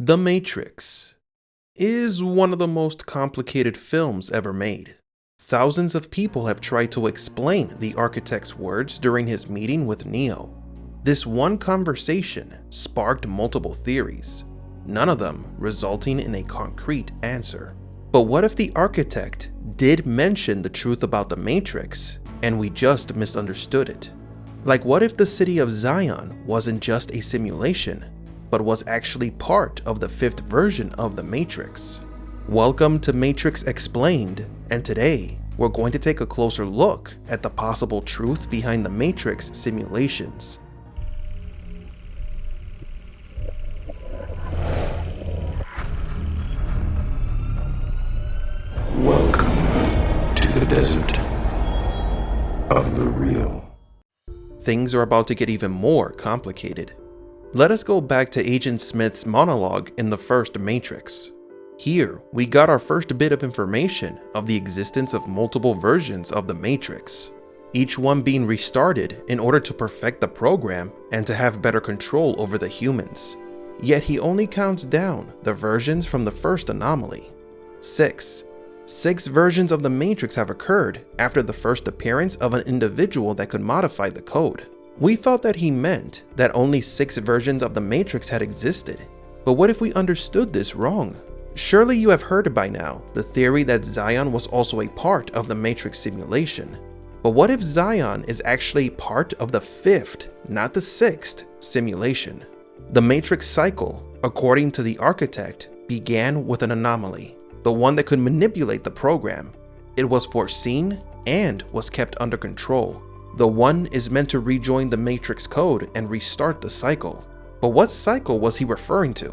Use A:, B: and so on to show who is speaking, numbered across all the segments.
A: The Matrix is one of the most complicated films ever made. Thousands of people have tried to explain the architect's words during his meeting with Neo. This one conversation sparked multiple theories, none of them resulting in a concrete answer. But what if the architect did mention the truth about the Matrix and we just misunderstood it? Like, what if the city of Zion wasn't just a simulation, but was actually part of the fifth version of the Matrix? Welcome to Matrix Explained, and today we're going to take a closer look at the possible truth behind the Matrix simulations.
B: Welcome to the desert of the real.
A: Things are about to get even more complicated. Let us go back to Agent Smith's monologue in the first Matrix. Here, we got our first bit of information of the existence of multiple versions of the Matrix, each one being restarted in order to perfect the program and to have better control over the humans. Yet he only counts down the versions from the first anomaly. Six versions of the Matrix have occurred after the first appearance of an individual that could modify the code. We thought that he meant that only 6 versions of the Matrix had existed, but what if we understood this wrong? Surely you have heard by now the theory that Zion was also a part of the Matrix simulation. But what if Zion is actually part of the 5th, not the 6th, simulation? The Matrix cycle, according to the architect, began with an anomaly, the one that could manipulate the program. It was foreseen and was kept under control. The one is meant to rejoin the Matrix code and restart the cycle. But what cycle was he referring to?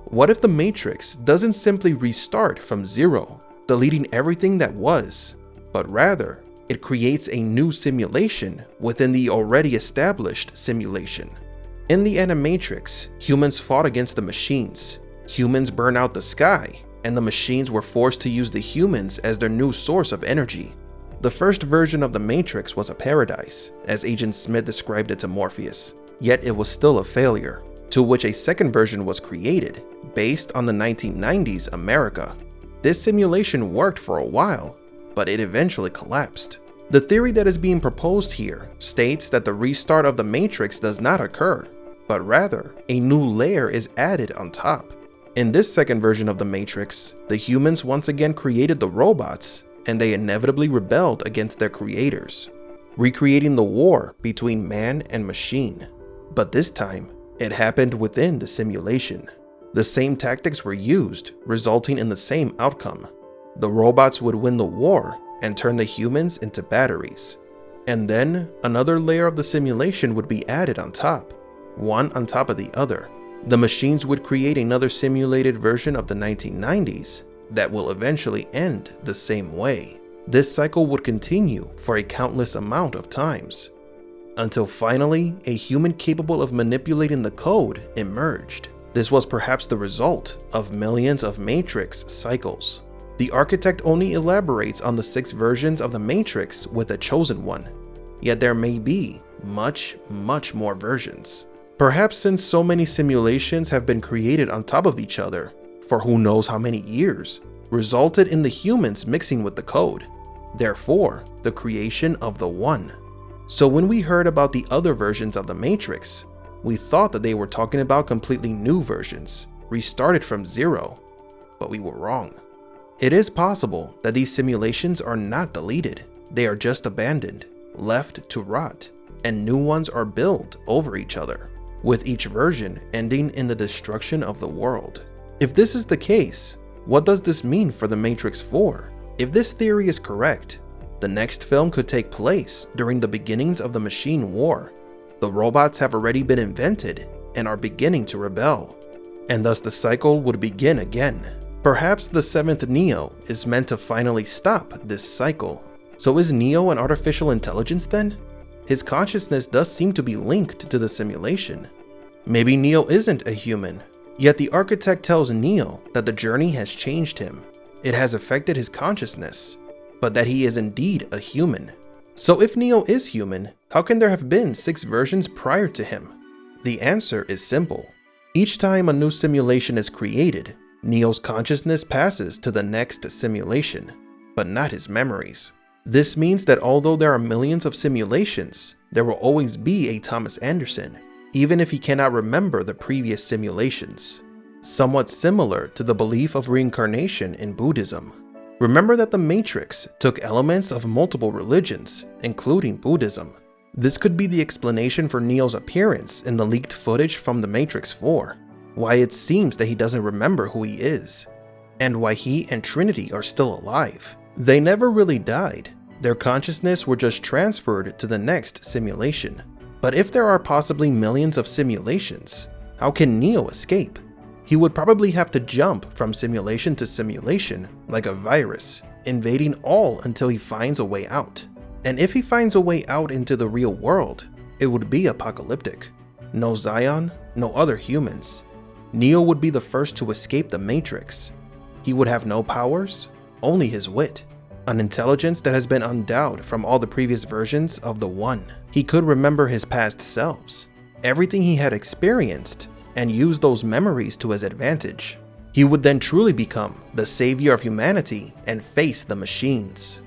A: What if the Matrix doesn't simply restart from zero, deleting everything that was, but rather it creates a new simulation within the already established simulation? In the Animatrix, humans fought against the machines. Humans burned out the sky, and the machines were forced to use the humans as their new source of energy. The first version of the Matrix was a paradise, as Agent Smith described it to Morpheus, yet it was still a failure, to which a second version was created, based on the 1990s America. This simulation worked for a while, but it eventually collapsed. The theory that is being proposed here states that the restart of the Matrix does not occur, but rather a new layer is added on top. In this second version of the Matrix, the humans once again created the robots, and they inevitably rebelled against their creators, recreating the war between man and machine. But this time, it happened within the simulation. The same tactics were used, resulting in the same outcome. The robots would win the war and turn the humans into batteries. And then, another layer of the simulation would be added on top, one on top of the other. The machines would create another simulated version of the 1990s, that will eventually end the same way. This cycle would continue for a countless amount of times, until finally a human capable of manipulating the code emerged. This was perhaps the result of millions of Matrix cycles. The architect only elaborates on the 6 versions of the Matrix with a chosen one, yet there may be much more versions. Perhaps since so many simulations have been created on top of each other, for who knows how many years, resulted in the humans mixing with the code. Therefore, the creation of the One. So when we heard about the other versions of the Matrix, we thought that they were talking about completely new versions, restarted from zero, but we were wrong. It is possible that these simulations are not deleted, they are just abandoned, left to rot, and new ones are built over each other, with each version ending in the destruction of the world. If this is the case, what does this mean for The Matrix 4? If this theory is correct, the next film could take place during the beginnings of the machine war. The robots have already been invented and are beginning to rebel, and thus the cycle would begin again. Perhaps the 7th Neo is meant to finally stop this cycle. So is Neo an artificial intelligence then? His consciousness does seem to be linked to the simulation. Maybe Neo isn't a human. Yet the architect tells Neo that the journey has changed him. It has affected his consciousness, but that he is indeed a human. So if Neo is human, how can there have been 6 versions prior to him? The answer is simple. Each time a new simulation is created, Neo's consciousness passes to the next simulation, but not his memories. This means that although there are millions of simulations, there will always be a Thomas Anderson, even if he cannot remember the previous simulations. Somewhat similar to the belief of reincarnation in Buddhism. Remember that the Matrix took elements of multiple religions, including Buddhism. This could be the explanation for Neo's appearance in the leaked footage from The Matrix 4, why it seems that he doesn't remember who he is, and why he and Trinity are still alive. They never really died. Their consciousness were just transferred to the next simulation. But if there are possibly millions of simulations, how can Neo escape? He would probably have to jump from simulation to simulation like a virus, invading all until he finds a way out. And if he finds a way out into the real world, it would be apocalyptic. No Zion, no other humans. Neo would be the first to escape the Matrix. He would have no powers, only his wit. An intelligence that has been endowed from all the previous versions of the One. He could remember his past selves, everything he had experienced, and use those memories to his advantage. He would then truly become the savior of humanity and face the machines.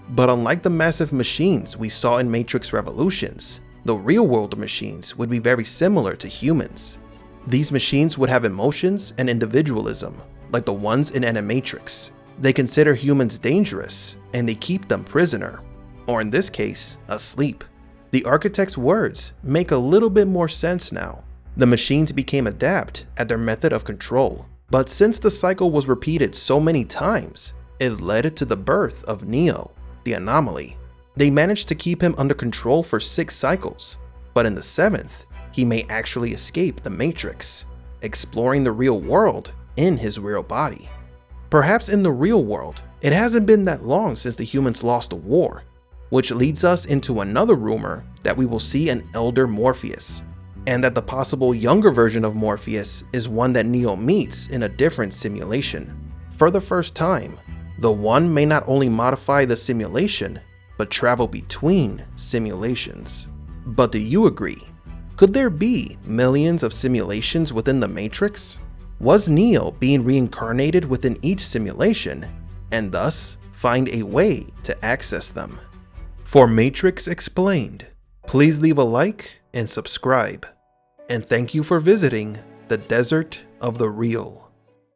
A: But unlike the massive machines we saw in Matrix Revolutions, the real-world machines would be very similar to humans. These machines would have emotions and individualism, like the ones in Animatrix. They consider humans dangerous, and they keep them prisoner, or in this case, asleep. The architect's words make a little bit more sense now. The machines became adept at their method of control, but since the cycle was repeated so many times, it led to the birth of Neo, the anomaly. They managed to keep him under control for 6 cycles, but in the 7th, he may actually escape the Matrix, exploring the real world in his real body. Perhaps in the real world, it hasn't been that long since the humans lost the war, which leads us into another rumor that we will see an elder Morpheus, and that the possible younger version of Morpheus is one that Neo meets in a different simulation. For the first time, the One may not only modify the simulation, but travel between simulations. But do you agree? Could there be millions of simulations within the Matrix? Was Neo being reincarnated within each simulation, and thus find a way to access them? For Matrix Explained, please leave a like and subscribe. And thank you for visiting the Desert of the Real.